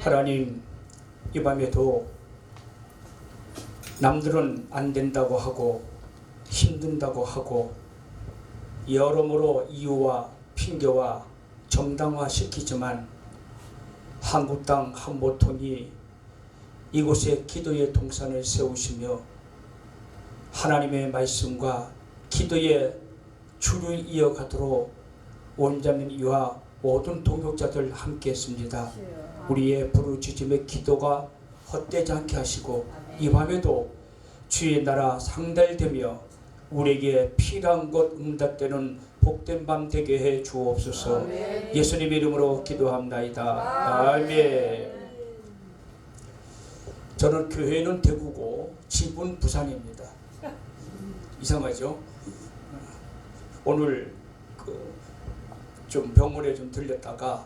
하나님, 이 밤에도 남들은 안 된다고 하고 힘든다고 하고 여러모로 이유와 핑계와 정당화시키지만 한국 땅 한모통이 이곳에 기도의 동산을 세우시며 하나님의 말씀과 기도의 줄을 이어가도록 원자민이와 모든 동역자들 함께 했습니다. 우리의 부르짖음의 기도가 헛되지 않게 하시고 이 밤에도 주의 나라 상달되며 우리에게 필요한 것 응답되는 복된 밤 되게 해 주옵소서. 아멘. 예수님의 이름으로 기도합나이다. 아멘. 저는 교회는 대구고 집은 부산입니다. 이상하죠? 오늘 좀 병원에 좀 들렸다가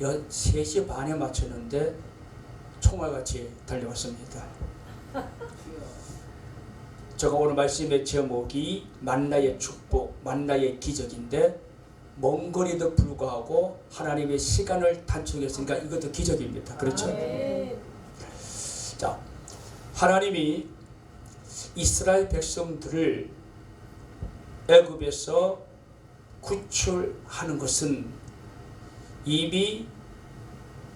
3시 반에 맞췄는데 총알같이 달려왔습니다. 제가 오늘 말씀의 제목이 만나의 축복, 만나의 기적인데 먼 거리도 불구하고 하나님의 시간을 단축했으니까 이것도 기적입니다. 그렇죠? 자, 하나님이 이스라엘 백성들을 애굽에서 구출하는 것은 이미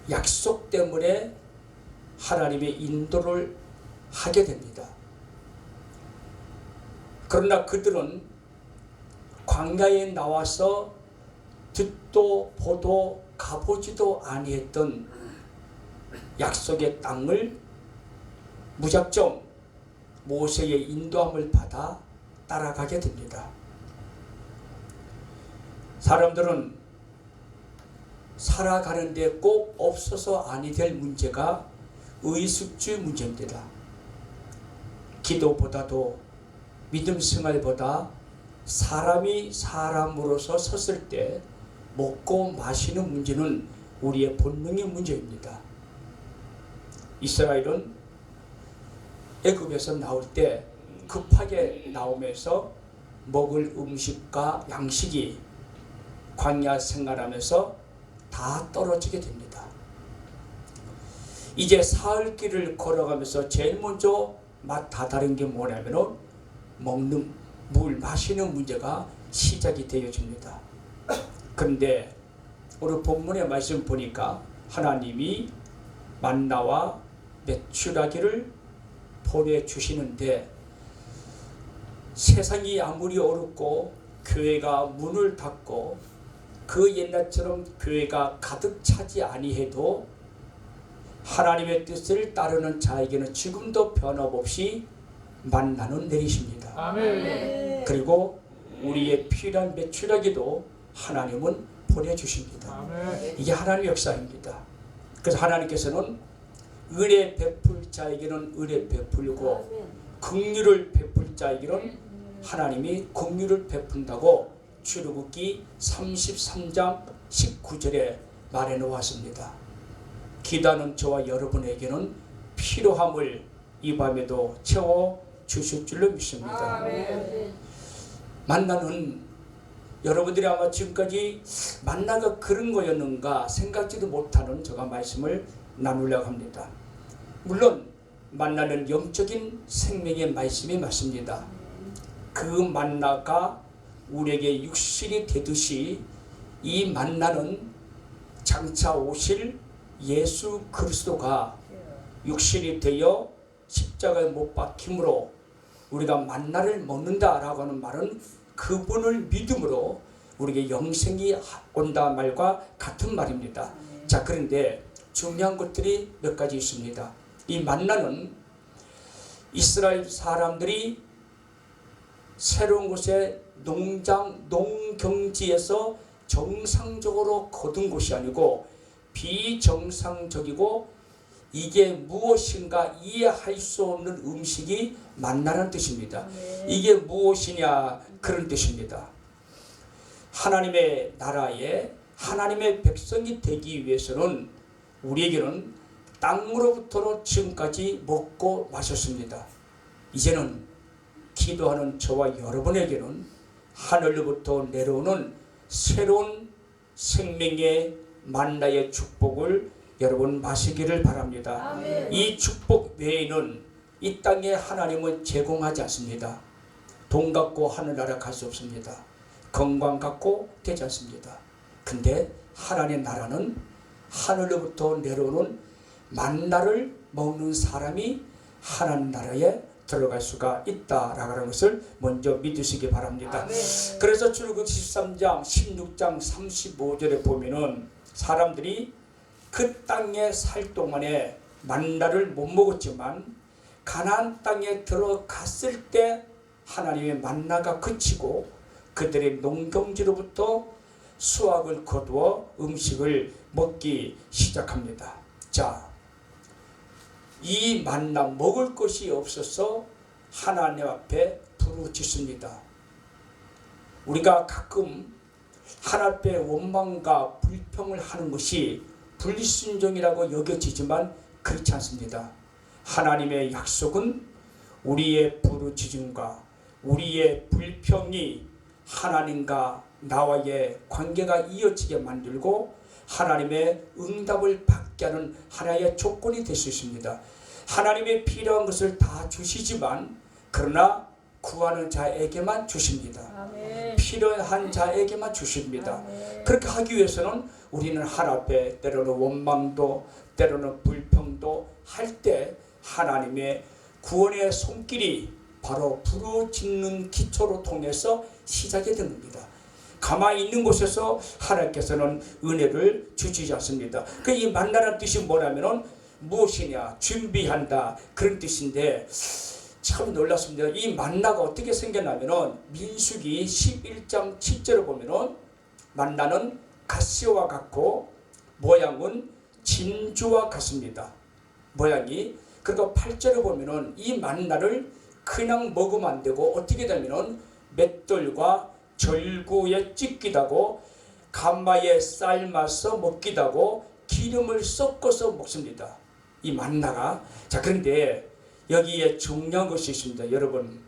약속 때문에 하나님의 인도를 하게 됩니다. 그러나 그들은 광야에 나와서 듣도 보도 가보지도 아니했던 약속의 땅을 무작정 모세의 인도함을 받아 따라가게 됩니다. 사람들은 살아가는데 꼭 없어서 아니 될 문제가 의식주 문제입니다. 기도보다도 믿음 생활보다 사람이 사람으로서 섰을 때 먹고 마시는 문제는 우리의 본능의 문제입니다. 이스라엘은 애굽에서 나올 때 급하게 나오면서 먹을 음식과 양식이 광야 생활하면서 다 떨어지게 됩니다. 이제 사흘 길을 걸어가면서 제일 먼저 맛 다 다른 게 뭐냐면은 먹는 물 마시는 문제가 시작이 되어집니다. 그런데 오늘 본문의 말씀 보니까 하나님이 만나와 메추라기를 보내주시는데 세상이 아무리 어렵고 교회가 문을 닫고 그 옛날처럼 교회가 가득 차지 아니해도 하나님의 뜻을 따르는 자에게는 지금도 변함없이 만나는 내리십니다. 아멘. 그리고 우리의 필요한 메추라기도 하나님은 보내주십니다. 아멘. 이게 하나님의 역사입니다. 그래서 하나님께서는 은혜 베풀 자에게는 은혜 베풀고 긍휼을 베풀 자에게는 하나님이 긍휼을 베푼다고 출애굽기 33장 19절에 말해 놓았습니다. 기도하는 저와 여러분에게는 필요함을 이 밤에도 채워 주실 줄로 믿습니다. 아멘. 만나는 여러분들이 아마 지금까지 만나가 그런 거였는가 생각지도 못하는 제가 말씀을 나누려고 합니다. 물론 만나는 영적인 생명의 말씀이 맞습니다. 그 만나가 우리에게 육신이 되듯이 이 만나는 장차 오실 예수 그리스도가 육신이 되어 십자가에 못 박힘으로 우리가 만나를 먹는다라고 하는 말은 그분을 믿음으로 우리에게 영생이 온다 말과 같은 말입니다. 자, 그런데 중요한 것들이 몇 가지 있습니다. 이 만나는 이스라엘 사람들이 새로운 곳에 농경지에서 정상적으로 거둔 것이 아니고 비정상적이고 이게 무엇인가 이해할 수 없는 음식이 만나라는 뜻입니다. 이게 무엇이냐 그런 뜻입니다. 하나님의 나라에 하나님의 백성이 되기 위해서는 우리에게는 땅으로부터로 지금까지 먹고 마셨습니다. 이제는 기도하는 저와 여러분에게는 하늘로부터 내려오는 새로운 생명의 만나의 축복을 여러분 마시기를 바랍니다. 아멘. 이 축복 외에는 이 땅에 하나님은 제공하지 않습니다. 돈 갖고 하늘나라 갈 수 없습니다. 건강 갖고 되지 않습니다. 근데 하나님의 나라는 하늘로부터 내려오는 만나를 먹는 사람이 하나님 나라에 들어갈 수가 있다라는 것을 먼저 믿으시기 바랍니다. 아멘. 그래서 출애굽기 13장 16장 35절에 보면은 사람들이 그 땅에 살 동안에 만나를 못 먹었지만 가나안 땅에 들어갔을 때 하나님의 만나가 그치고 그들의 농경지로부터 수확을 거두어 음식을 먹기 시작합니다. 자, 이 만나 먹을 것이 없어서 하나님 앞에 부르짖습니다. 우리가 가끔 하나님 앞에 원망과 불평을 하는 것이 불순종이라고 여겨지지만 그렇지 않습니다. 하나님의 약속은 우리의 부르짖음과 우리의 불평이 하나님과 나와의 관계가 이어지게 만들고 하나님의 응답을 받게 하는 하나의 조건이 될 수 있습니다. 하나님의 필요한 것을 다 주시지만 그러나 구하는 자에게만 주십니다. 아멘. 필요한 자에게만 주십니다. 아멘. 그렇게 하기 위해서는 우리는 하나님 앞에 때로는 원망도 때로는 불평도 할 때 하나님의 구원의 손길이 바로 부르짖는 기초로 통해서 시작이 됩니다. 가만히 있는 곳에서 하나님께서는 은혜를 주시지 않습니다. 이 만나라는 뜻이 뭐냐면은 무엇이냐, 준비한다 그런 뜻인데 참 놀랐습니다. 이 만나가 어떻게 생겼냐면은 민수기 11장 7절을 보면은 만나는 가시와 같고 모양은 진주와 같습니다. 모양이. 그리고 8절을 보면은 이 만나를 그냥 먹으면 안 되고 어떻게 되면은 맷돌과 절구에 찢기도 하고 감마에 삶아서 먹기도 하고 기름을 섞어서 먹습니다. 이 만나가. 자, 그런데 여기에 중요한 것이 있습니다. 여러분,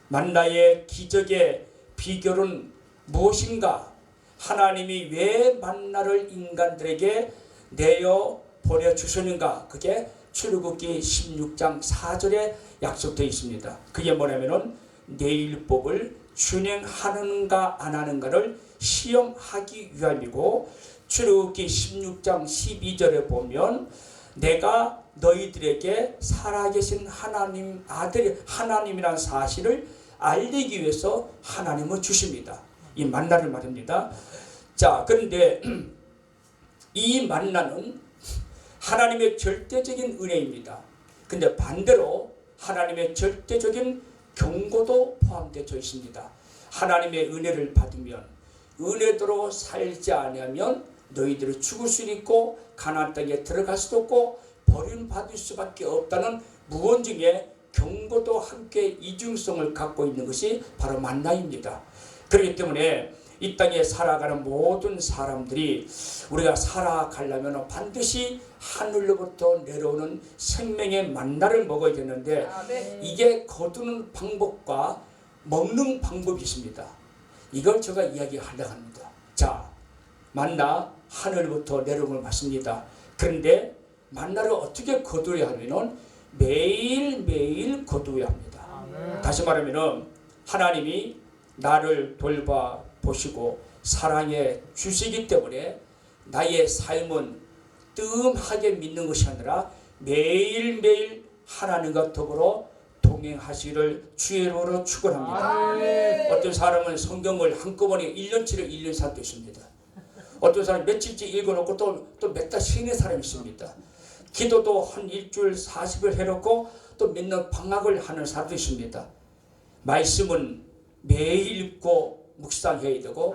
만나의 기적의 비결은 무엇인가? 하나님이 왜 만나를 인간들에게 내어 보내주셨는가? 그게 출애굽기 16장 4절에 약속되어 있습니다. 그게 뭐냐면은 내 율법을 준행하는가 안 하는가를 시험하기 위함이고, 출애굽기 16장 12절에 보면 내가 너희들에게 살아계신 하나님 아들이 하나님이라는 사실을 알리기 위해서 하나님을 주십니다. 이 만나를 말합니다. 자, 그런데 이 만나는 하나님의 절대적인 은혜입니다. 근데 반대로 하나님의 절대적인 경고도 포함되어 있습니다. 하나님의 은혜를 받으면 은혜대로 살지 않으면 너희들이 죽을 수 있고 가나안 땅에 들어갈 수도 없고 버림받을 수밖에 없다는 무언증의 경고도 함께 이중성을 갖고 있는 것이 바로 만나입니다. 그렇기 때문에 이 땅에 살아가는 모든 사람들이 우리가 살아가려면 반드시 하늘로부터 내려오는 생명의 만나를 먹어야 되는데 이게 거두는 방법과 먹는 방법이 있습니다. 이걸 제가 이야기하려고 합니다. 자, 만나 하늘부터 내려오는 걸 맞습니다. 그런데 만나를 어떻게 거두어야 하면은 매일매일 거두어야 합니다. 다시 말하면은 하나님이 나를 돌봐 보시고 사랑해 주시기 때문에 나의 삶은 뜸하게 믿는 것이 아니라 매일매일 하나님과 더불어 동행하시기를 주의 이름으로 축원합니다. 어떤 사람은 성경을 한꺼번에 1년치를 1년 살도 있습니다. 어떤 사람은 며칠째 읽어놓고 또 몇 달 쉬는 사람이 있습니다. 기도도 한 일주일 40일 해놓고 또 몇 년 방학을 하는 사람도 있습니다. 말씀은 매일 읽고 묵상해야 되고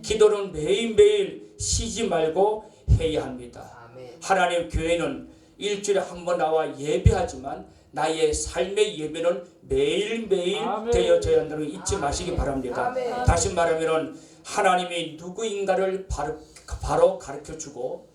기도는 매일매일 쉬지 말고 해야 합니다. 하나님 교회는 일주일에 한 번 나와 예배하지만 나의 삶의 예배는 매일매일 되어져야 한다는 걸 잊지 마시기 바랍니다. 다시 말하면 하나님이 누구인가를 바로 가르쳐주고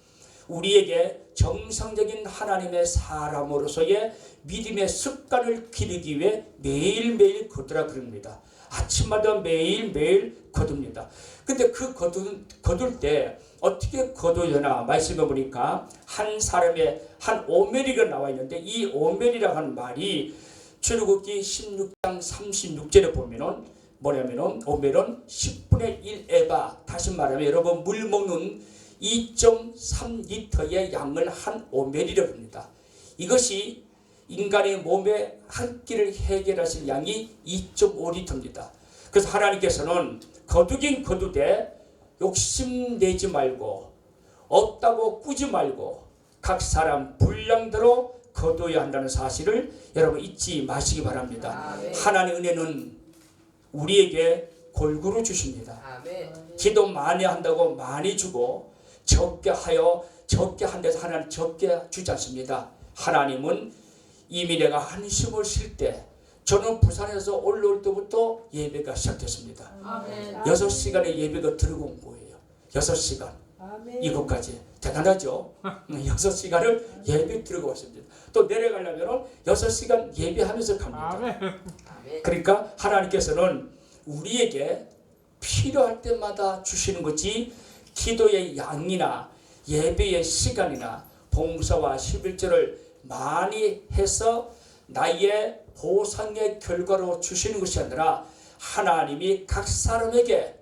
우리에게 정상적인 하나님의 사람으로서의 믿음의 습관을 기르기 위해 매일매일 거두라 그럽니다. 아침마다 매일매일 거둡니다. 근데 그 거둘 때 어떻게 거두려나 말씀해 보니까 한 사람의 한 오멜이가 나와 있는데 이 오멜이라고 하는 말이 출애굽기 16장 36절에 보면은 뭐냐면은 오멜은 10분의 1 에바, 다시 말하면 여러분 물 먹는 2.3리터의 양을 한 오멜이라고 합니다. 이것이 인간의 몸의 한 끼를 해결하실 양이 2.5리터입니다. 그래서 하나님께서는 거두긴 거두되 욕심내지 말고 없다고 꾸지 말고 각 사람 분량대로 거둬야 한다는 사실을 여러분 잊지 마시기 바랍니다. 아멘. 하나님의 은혜는 우리에게 골고루 주십니다. 아멘. 기도 많이 한다고 많이 주고 적게 하여 적게 한 데서 하나님 적게 주지 않습니다. 하나님은 이미 내가 한숨을 쉴 때 저는 부산에서 올라올 때부터 예배가 시작됐습니다. 아멘. 6시간의 예배가 들어온 거예요. 6시간. 아멘. 이곳까지. 대단하죠? 6시간을 예배 들고 왔습니다. 또 내려가려면 6시간 예배하면서 갑니다. 아멘. 그러니까 하나님께서는 우리에게 필요할 때마다 주시는 거지 기도의 양이나 예배의 시간이나 봉사와 11절을 많이 해서 나의 보상의 결과로 주시는 것이 아니라 하나님이 각 사람에게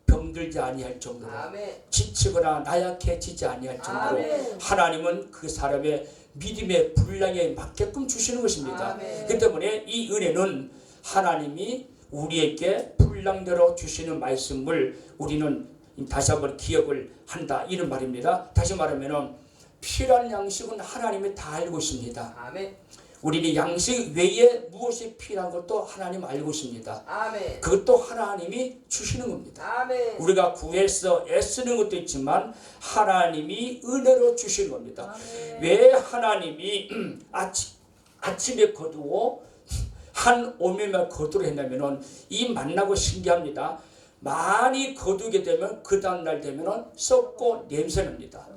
병들지 아니할 정도로 아멘. 지치거나 나약해지지 아니할 정도로 아멘. 하나님은 그 사람의 믿음의 분량에 맞게끔 주시는 것입니다. 아멘. 그 때문에 이 은혜는 하나님이 우리에게 분량대로 주시는 말씀을 우리는 다시 한번 기억을 한다 이런 말입니다. 다시 말하면 필요한 양식은 하나님이 다 알고 있습니다. 아멘. 우리는 양식 외에 무엇이 필요한 것도 하나님 알고 있습니다. 아멘. 그것도 하나님이 주시는 겁니다. 아멘. 우리가 구해서 애쓰는 것도 있지만 하나님이 은혜로 주시는 겁니다. 아멘. 왜 하나님이 아침에 거두어 한 오매만 거두려 했냐면 이 만나고 신기합니다. 많이 거두게 되면 그 다음날 되면 썩고 냄새납니다.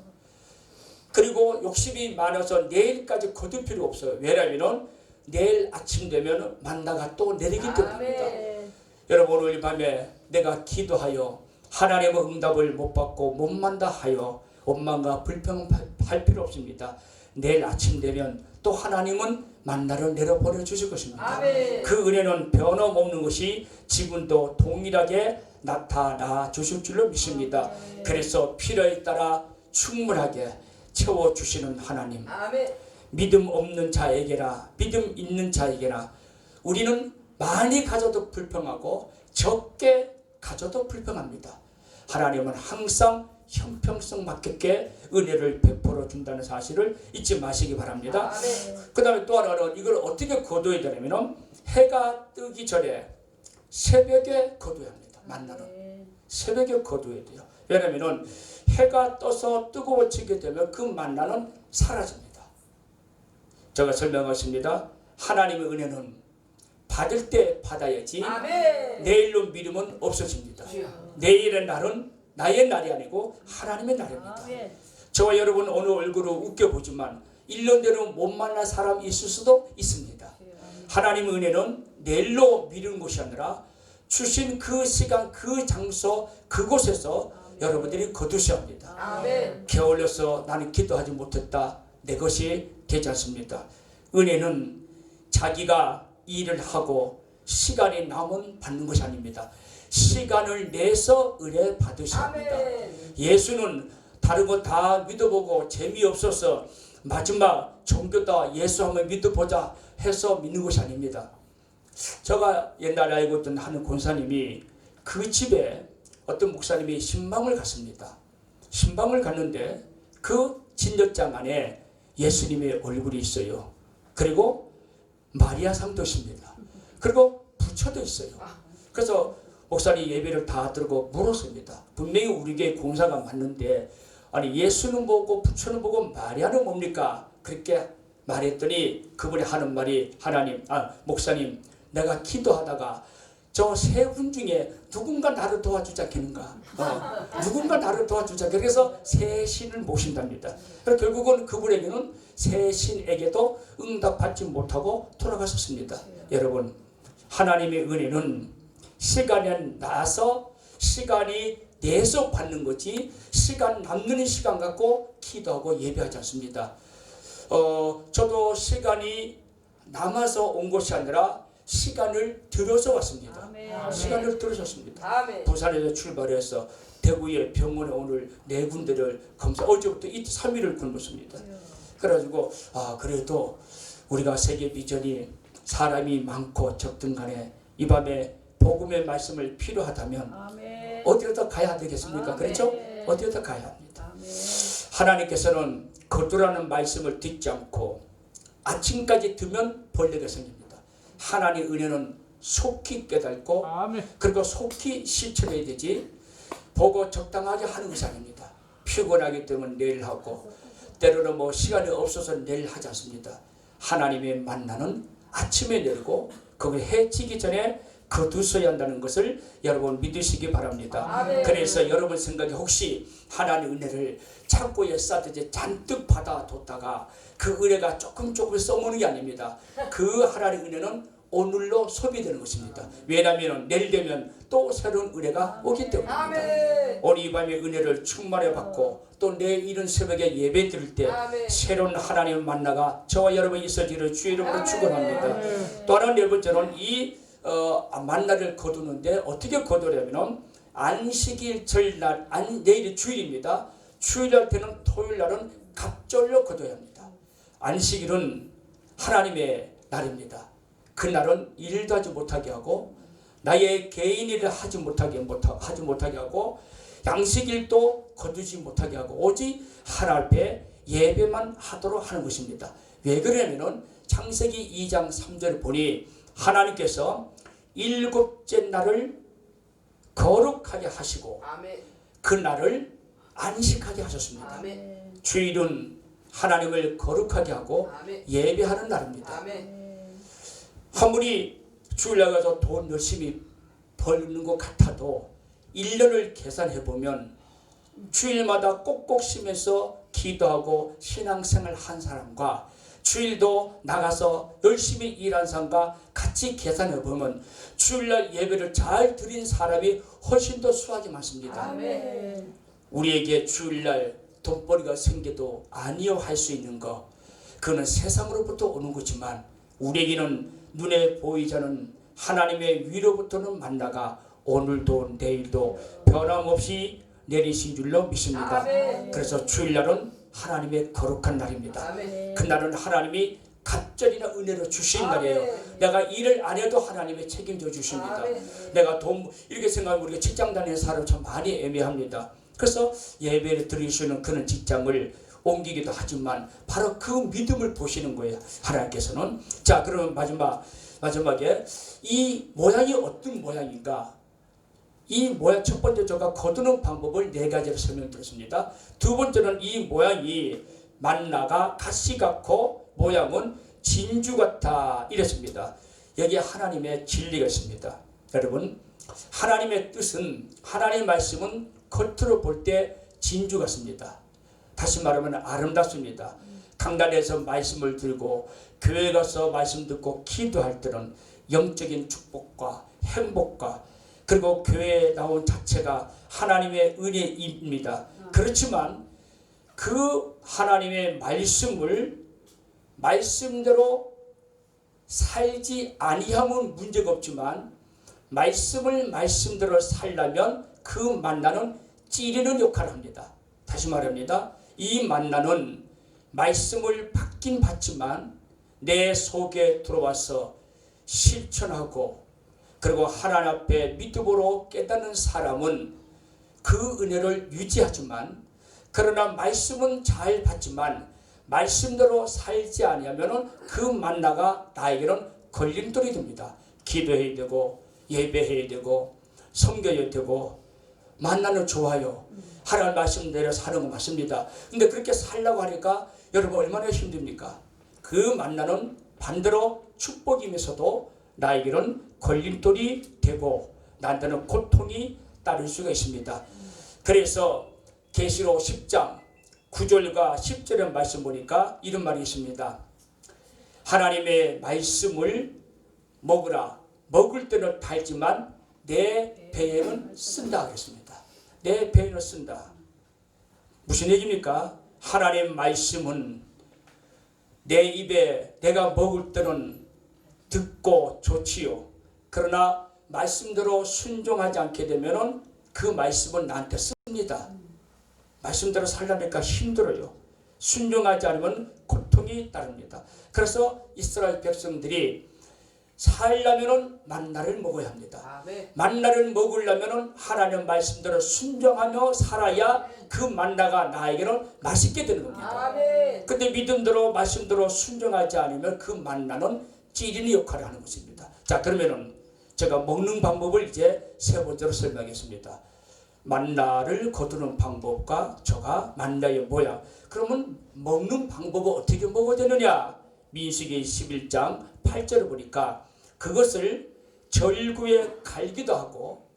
그리고 욕심이 많아서 내일까지 거둘 필요 없어요. 왜냐하면 내일 아침 되면 만나가 또 내리기 때문입니다. 아멘. 여러분 오늘 밤에 내가 기도하여 하나님의 응답을 못 받고 못 만다 하여 원망과 불평할 필요 없습니다. 내일 아침 되면 또 하나님은 만나를 내려보내 주실 것입니다. 아멘. 그 은혜는 변함없는 것이 지금도 동일하게 나타나 주실 줄로 믿습니다. 그래서 필요에 따라 충분하게 채워주시는 하나님, 아멘. 믿음 없는 자에게나 믿음 있는 자에게나 우리는 많이 가져도 불평하고 적게 가져도 불평합니다. 하나님은 항상 형평성 맞게 은혜를 베풀어 준다는 사실을 잊지 마시기 바랍니다. 아멘. 그 다음에 또 하나는 이걸 어떻게 거둬야 되냐면 해가 뜨기 전에 새벽에 거둬야 합니다. 만나는 새벽에 거둬야 돼요. 왜냐하면 해가 떠서 뜨거워지게 되면 그 만나는 사라집니다. 제가 설명하십니다. 하나님의 은혜는 받을 때 받아야지 아멘. 내일로 미루면 없어집니다. 주여. 내일의 날은 나의 날이 아니고 하나님의 날입니다. 아멘. 저와 여러분 오늘 얼굴을 웃겨보지만 1년 내로 못 만날 사람이 있을 수도 있습니다. 하나님의 은혜는 내일로 미루는 것이 아니라 주신 그 시간 그 장소 그곳에서 여러분들이 거두셔야 합니다. 아멘. 게을러서 나는 기도하지 못했다. 내 것이 되지 않습니다. 은혜는 자기가 일을 하고 시간이 남은 받는 것이 아닙니다. 시간을 내서 은혜 받으셔야 합니다. 아멘. 예수는 다른 거 다 믿어보고 재미없어서 마지막 종교다 예수 한번 믿어보자 해서 믿는 것이 아닙니다. 제가 옛날에 알고 있던 한 권사님이 그 집에 어떤 목사님이 신방을 갔습니다. 신방을 갔는데 그 진흙장 안에 예수님의 얼굴이 있어요. 그리고 마리아 상도 있습니다. 그리고 부처도 있어요. 그래서 목사님 예배를 다 들고 물었습니다. 분명히 우리 교회 공사가 맞는데 아니 예수는 보고 부처는 보고 마리아는 뭡니까? 그렇게 말했더니 그분이 하는 말이 목사님 내가 기도하다가 저 세 분 중에 누군가 나를 도와주자 하는가 누군가 나를 도와주자 그래서 세 신을 모신답니다. 그래서 결국은 그분에게는 세 신에게도 응답받지 못하고 돌아가셨습니다. 여러분 하나님의 은혜는 시간이 나서 시간이 내서 받는 거지 시간 남는 시간 갖고 기도하고 예배하지 않습니다. 저도 시간이 남아서 온 것이 아니라 시간을 들어서 왔습니다. 아멘. 시간을 들어서 왔습니다. 아멘. 부산에서 출발해서 대구의 병원에 오늘 4군데를 검사, 어제부터 3일을 굶었습니다. 그래가지고 그래도 우리가 세계 비전이 사람이 많고 적든 간에 이 밤에 복음의 말씀을 필요하다면 아멘. 어디로다 가야 되겠습니까? 아멘. 그렇죠? 어디로다 가야 합니다. 아멘. 하나님께서는 거두라는 말씀을 듣지 않고 아침까지 두면 벌레가 생깁니다. 하나님의 은혜는 속히 깨닫고 그리고 속히 실천해야 되지 보고 적당하게 하는 것이 아닙니다. 피곤하기 때문에 내일 하고 때로는 뭐 시간이 없어서 내일 하지 않습니다. 하나님의 만나는 아침에 내리고 그걸 해지기 전에 거두셔야 한다는 것을 여러분 믿으시기 바랍니다. 아멘. 그래서 여러분 생각에 혹시 하나님의 은혜를 창고에 쌓듯이 잔뜩 받아뒀다가 그 은혜가 조금 써먹는 게 아닙니다. 그 하나님의 은혜는 오늘로 소비되는 것입니다. 왜냐하면 내일 되면 또 새로운 은혜가 오기 때문입니다. 아멘. 오늘 이 밤에 은혜를 충만해 받고 또 내일 이른 새벽에 예배 드릴 때 아멘. 새로운 하나님의 만나가 저와 여러분이 있어지기를 주의 이름으로 아멘. 축원합니다. 또 하나 네 번째는 이 만나를 거두는데 어떻게 거두려면 안식일 절날 내일이 주일입니다. 주일날 때는 토요일날은 갑절로 거둬야 합니다. 안식일은 하나님의 날입니다. 그날은 일도 하지 못하게 하고 나의 개인 일을 하지 못하게 하고 양식일도 거두지 못하게 하고 오직 하나님 앞에 예배만 하도록 하는 것입니다. 왜 그러냐면 창세기 2장 3절을 보니 하나님께서 일곱째 날을 거룩하게 하시고 아멘. 그 날을 안식하게 하셨습니다. 아멘. 주일은 하나님을 거룩하게 하고 아멘. 예배하는 날입니다. 아멘. 아무리 주일날 가서 돈 열심히 벌는 것 같아도 1년을 계산해 보면 주일마다 꼭꼭 쉬면서 기도하고 신앙생활 한 사람과 주일도 나가서 열심히 일한 사람과 같이 계산해 보면 주일날 예배를 잘 드린 사람이 훨씬 더 수확이 많습니다. 아멘. 우리에게 주일날 돈벌이가 생겨도 아니요 할 수 있는 거 그거는 세상으로부터 오는 거지만 우리에게는 눈에 보이지 않는 하나님의 위로부터는 만나가 오늘도 내일도 변함없이 내리신 줄로 믿습니다. 아멘. 그래서 주일날은 하나님의 거룩한 날입니다. 아멘. 그날은 하나님이 갑절이나 은혜로 주신 아멘. 날이에요. 내가 일을 안 해도 하나님이 책임져 주십니다. 아멘. 내가 돈 이렇게 생각하면 우리가 직장 다니는 사람 참 많이 애매합니다. 그래서 예배를 드리시는 그런 직장을 옮기기도 하지만 바로 그 믿음을 보시는 거예요. 하나님께서는. 자, 그러면 마지막에 이 모양이 어떤 모양인가? 이 모양 첫 번째 제가 거두는 방법을 4가지로 설명드렸습니다. 두 번째는 이 모양이 만나가 가시 같고 모양은 진주 같아 이랬습니다. 여기에 하나님의 진리가 있습니다. 여러분 하나님의 뜻은 하나님의 말씀은 겉으로 볼 때 진주 같습니다. 다시 말하면 아름답습니다. 강단에서 말씀을 들고 교회 가서 말씀 듣고 기도할 때는 영적인 축복과 행복과 그리고 교회에 나온 자체가 하나님의 은혜입니다. 그렇지만 그 하나님의 말씀을 말씀대로 살지 아니하면 문제가 없지만 말씀을 말씀대로 살려면 그 만나는 찌르는 역할을 합니다. 다시 말합니다. 이 만나는 말씀을 받긴 받지만 내 속에 들어와서 실천하고 그리고 하나님 앞에 믿음으로 깨닫는 사람은 그 은혜를 유지하지만 그러나 말씀은 잘 받지만 말씀대로 살지 아니하면 그 만나가 나에게는 걸림돌이 됩니다. 기도해야 되고 예배해야 되고 섬겨야 되고 만나는 좋아요. 하나님 말씀대로 사는 거 맞습니다. 근데 그렇게 살려고 하니까 여러분 얼마나 힘듭니까? 그 만나는 반대로 축복이면서도 나에게는 걸림돌이 되고 나한테는 고통이 따를 수가 있습니다. 그래서 계시록 10장 9절과 10절의 말씀 보니까 이런 말이 있습니다. 하나님의 말씀을 먹으라. 먹을 때는 달지만 내 배에는 쓴다 그랬습니다. 내 배에 넣습니다. 무슨 얘기입니까? 하나님 말씀은 내 입에 내가 먹을 때는 듣고 좋지요. 그러나 말씀대로 순종하지 않게 되면은 그 말씀은 나한테 씁니다. 말씀대로 살려니까 힘들어요. 순종하지 않으면 고통이 따릅니다. 그래서 이스라엘 백성들이 살려면은 만나를 먹어야 합니다. 아멘. 만나를 먹으려면은 하나님 말씀대로 순종하며 살아야 그 만나가 나에게는 맛있게 되는 겁니다. 아멘. 근데 믿음대로 말씀대로 순종하지 않으면 그 만나는 찌르는 역할을 하는 것입니다. 자, 그러면은 제가 먹는 방법을 이제 세 번째로 설명하겠습니다. 만나를 거두는 방법과 저가 만나의 모양. 그러면 먹는 방법은 어떻게 먹어야 되느냐? 민수기 11장 8절을 보니까 그것을 절구에 갈기도 하고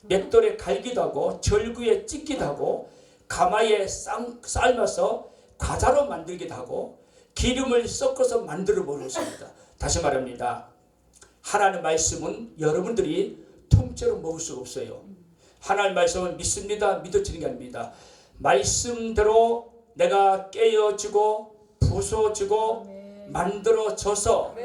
맷돌에 갈기도 하고 절구에 찢기도 하고 가마에 삶아서 과자로 만들기도 하고 기름을 섞어서 만들어 먹었습니다. 다시 말합니다. 하나님 말씀은 여러분들이 통째로 먹을 수가 없어요. 하나님 말씀은 믿습니다. 믿어지는 게 아닙니다. 말씀대로 내가 깨어지고 부숴지고 만들어져서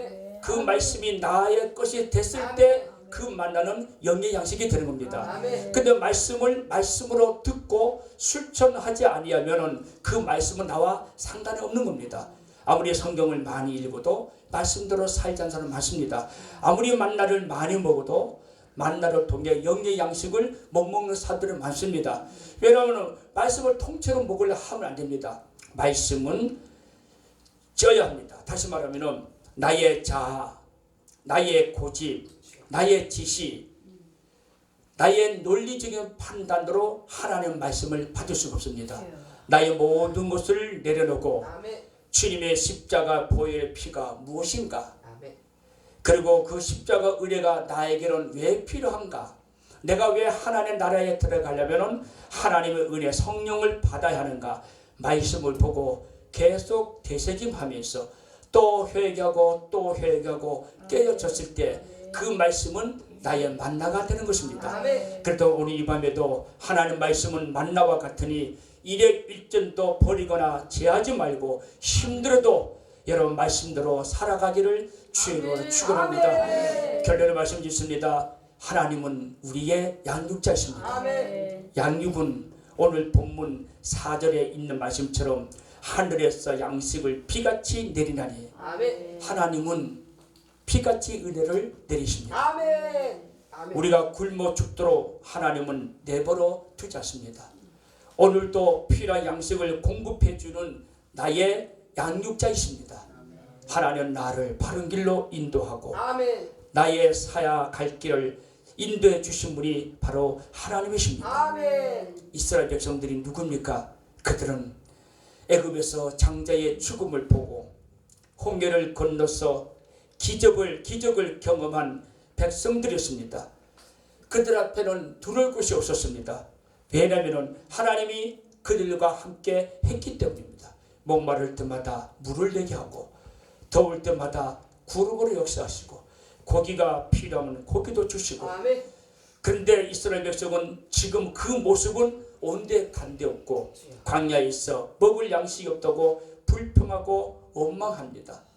그 말씀이 나의 것이 됐을 때 그 만나는 영의 양식이 되는 겁니다. 근데 말씀을 말씀으로 듣고 실천하지 아니하면은 그 말씀은 나와 상관이 없는 겁니다. 아무리 성경을 많이 읽어도 말씀대로 살지 않는 사람 많습니다. 아무리 만나를 많이 먹어도 만나를 통해 영의 양식을 못 먹는 사람들은 많습니다. 왜냐하면 말씀을 통째로 먹으려 하면 안 됩니다. 말씀은 쪄야 합니다. 다시 말하면 나의 자아, 나의 고집, 나의 지시, 나의 논리적인 판단으로 하나님의 말씀을 받을 수가 없습니다. 나의 모든 것을 내려놓고 주님의 십자가 보혈의 피가 무엇인가? 그리고 그 십자가 은혜가 나에게는 왜 필요한가? 내가 왜 하나님의 나라에 들어가려면 하나님의 은혜 성령을 받아야 하는가? 말씀을 보고 계속 되새김하면서 또 회개하고 또 회개하고 깨어졌을 때 그 말씀은 나의 만나가 되는 것입니다. 그래도 오늘 이 밤에도 하나님 말씀은 만나와 같으니 일액일전도 버리거나 제하지 말고 힘들어도 여러분 말씀대로 살아가기를 주의로 축원합니다. 결론의 말씀 짓습니다. 하나님은 우리의 양육자이십니다. 양육은 오늘 본문 4절에 있는 말씀처럼 하늘에서 양식을 비같이 내리나니 하나님은 비같이 은혜를 내리십니다. 우리가 굶어 죽도록 하나님은 내버려 두지 않습니다. 오늘도 필요한 양식을 공급해 주는 나의 양육자이십니다. 하나님 나를 바른 길로 인도하고 나의 사야 갈 길을 인도해 주신 분이 바로 하나님이십니다. 이스라엘 백성들이 누굽니까? 그들은 애굽에서 장자의 죽음을 보고 홍해를 건너서 기적을 경험한 백성들이었습니다. 그들 앞에는 두려울 것이 없었습니다. 왜냐하면 하나님이 그들과 함께 했기 때문입니다. 목마를 때마다 물을 내게 하고 더울 때마다 구름으로 역사하시고 고기가 필요하면 고기도 주시고 그런데 이스라엘 백성은 지금 그 모습은 온데 간데 없고 광야에 있어 먹을 양식이 없다고 불평하고 원망합니다.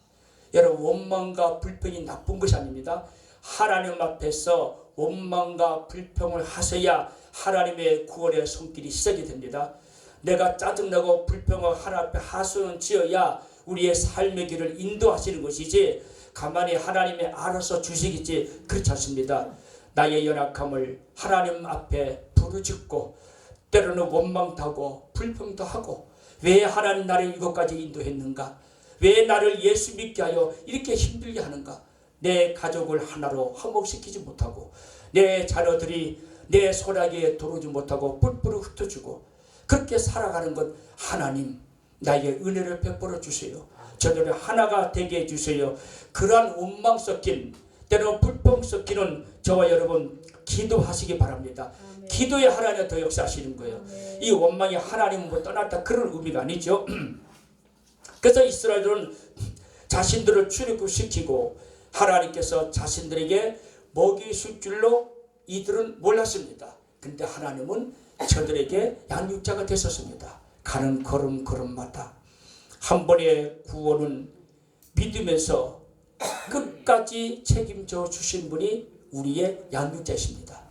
여러분 원망과 불평이 나쁜 것이 아닙니다. 하나님 앞에서 원망과 불평을 하셔야 하나님의 구원의 손길이 시작이 됩니다. 내가 짜증나고 불평하고 하나님 앞에 하소연 지어야 우리의 삶의 길을 인도하시는 것이지 가만히 하나님이 알아서 주시겠지 그렇지 않습니다. 나의 연약함을 하나님 앞에 부르짖고 때로는 원망도 하고 불평도 하고 왜 하나님 나를 이것까지 인도했는가? 왜 나를 예수 믿게 하여 이렇게 힘들게 하는가? 내 가족을 하나로 화목시키지 못하고 내 자녀들이 내 소나기에 들어오지 못하고 뿔뿔이 흩어지고 그렇게 살아가는 것 하나님 나에게 은혜를 베풀어 주세요. 저들을 하나가 되게 해주세요. 그러한 원망 섞인 때로는 불평 섞이는 저와 여러분 기도하시기 바랍니다. 기도에 하나님 더 역사하시는 거예요. 이 원망이 하나님으로 떠났다 그런 의미가 아니죠. 그래서 이스라엘은 자신들을 출애굽시키고 하나님께서 자신들에게 먹이 줄 줄로 이들은 몰랐습니다. 근데 하나님은 저들에게 양육자가 됐었습니다. 가는 걸음걸음마다 한 번의 구원은 믿으면서 끝까지 책임져 주신 분이 우리의 양육자이십니다.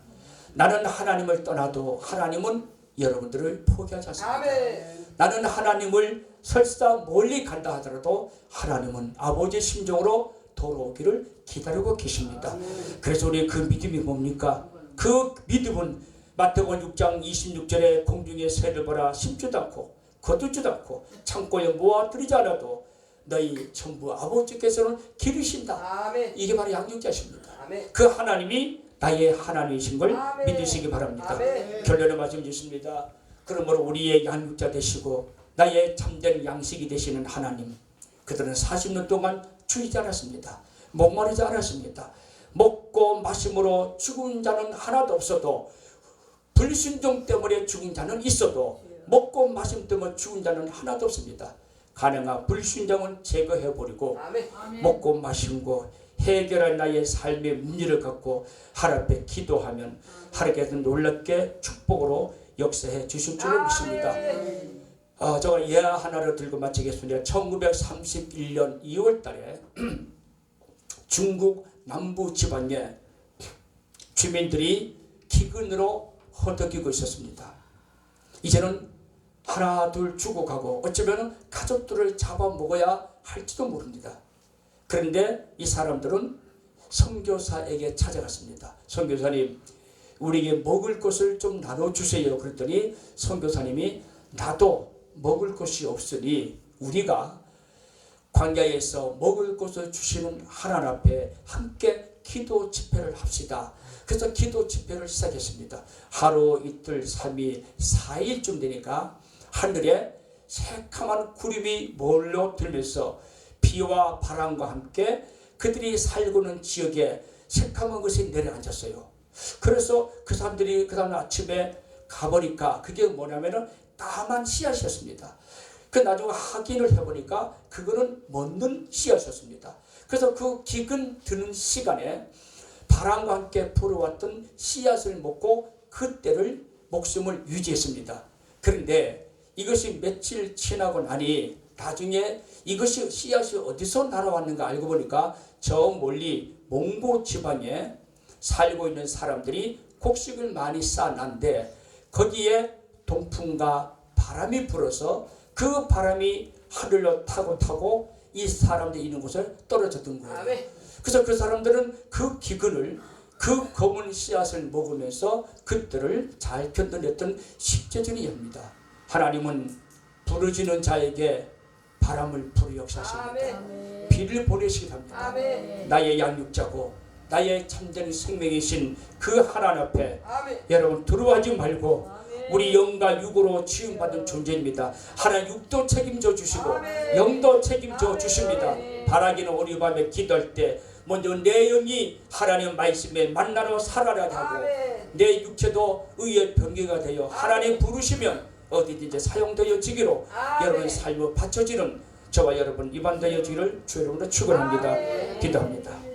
나는 하나님을 떠나도 하나님은 여러분들을 포기하지 않습니다. 아멘. 나는 하나님을 설사 멀리 간다 하더라도 하나님은 아버지의 심정으로 돌아오기를 기다리고 계십니다. 그래서 우리 그 믿음이 뭡니까? 그 믿음은 마태복음 6장 26절에 공중의 새를 보라 심지도 않고 거두지도 않고 창고에 모아들이지 않아도 너희 전부 아버지께서는 기르신다. 아멘. 이게 바로 양육자십니다. 아멘. 그 하나님이 나의 하나님이신 걸 아멘. 믿으시기 바랍니다. 아멘. 결론의 말씀 있습니다. 그러므로 우리의 양육자 되시고 나의 참된 양식이 되시는 하나님, 그들은 40년 동안 죽이지 않았습니다. 목마르지 않았습니다. 먹고 마심으로 죽은 자는 하나도 없어도, 불순종 때문에 죽은 자는 있어도 먹고 마심 때문에 죽은 자는 하나도 없습니다. 가능한 불순종은 제거해버리고 아멘. 먹고 마시고 해결할 나의 삶의 문제를 갖고 하나님 앞에 기도하면 하나님께서 놀랍게 축복으로 역사해 주실 줄을 믿습니다. 제가 예화 하나를 들고 마치겠습니다. 1931년 2월 달에 중국 남부 지방에 주민들이 기근으로 허덕이고 있었습니다. 이제는 하나 둘 죽어가고 어쩌면 가족들을 잡아먹어야 할지도 모릅니다. 그런데 이 사람들은 선교사에게 찾아갔습니다. 선교사님, 우리에게 먹을 것을 좀 나눠주세요. 그랬더니 선교사님이 나도 먹을 것이 없으니 우리가 광야에서 먹을 것을 주시는 하나님 앞에 함께 기도 집회를 합시다. 그래서 기도 집회를 시작했습니다. 하루 이틀 3일 4일쯤 되니까 하늘에 새카만 구름이 몰려들면서 비와 바람과 함께 그들이 살고 있는 지역에 새카만 것이 내려앉았어요. 그래서 그 사람들이 그 다음 아침에 가보니까 그게 뭐냐면은 까만 씨앗이었습니다. 그 나중에 확인을 해보니까 그거는 먹는 씨앗이었습니다. 그래서 그 기근 드는 시간에 바람과 함께 불어왔던 씨앗을 먹고 그때를 목숨을 유지했습니다. 그런데 이것이 며칠 지나고 나니 나중에 이것이 씨앗이 어디서 날아왔는가 알고 보니까 저 멀리 몽고 지방에 살고 있는 사람들이 곡식을 많이 쌓아놨는데 거기에 동풍과 바람이 불어서 그 바람이 하늘로 타고 이 사람들이 있는 곳에 떨어졌던 거예요. 아멘. 그래서 그 사람들은 그 기근을, 그 검은 씨앗을 먹으면서 그들을 잘 견뎌냈던 십제전이 엽니다. 하나님은 부르짖는 자에게 바람을 불어 역사하십니다. 아멘. 비를 보내시기도 합니다. 아멘. 나의 양육자고 나의 참된 생명이신 그 하나님 앞에 아멘. 여러분 두려워하지 말고 우리 영과 육으로 지음받은 존재입니다. 하나님 육도 책임져 주시고 아멘. 영도 책임져 주십니다. 아멘. 바라기는 우리 밤에 기도할 때 먼저 내 영이 하나님 말씀에 만나러 살아야 하고 아멘. 내 육체도 의의 병기가 되어 하나님 부르시면 어디든지 사용되어지기로 아멘. 여러분 삶을 바쳐지는 저와 여러분 이반 되어지기를 주 여러분으로 축원합니다. 아멘. 기도합니다.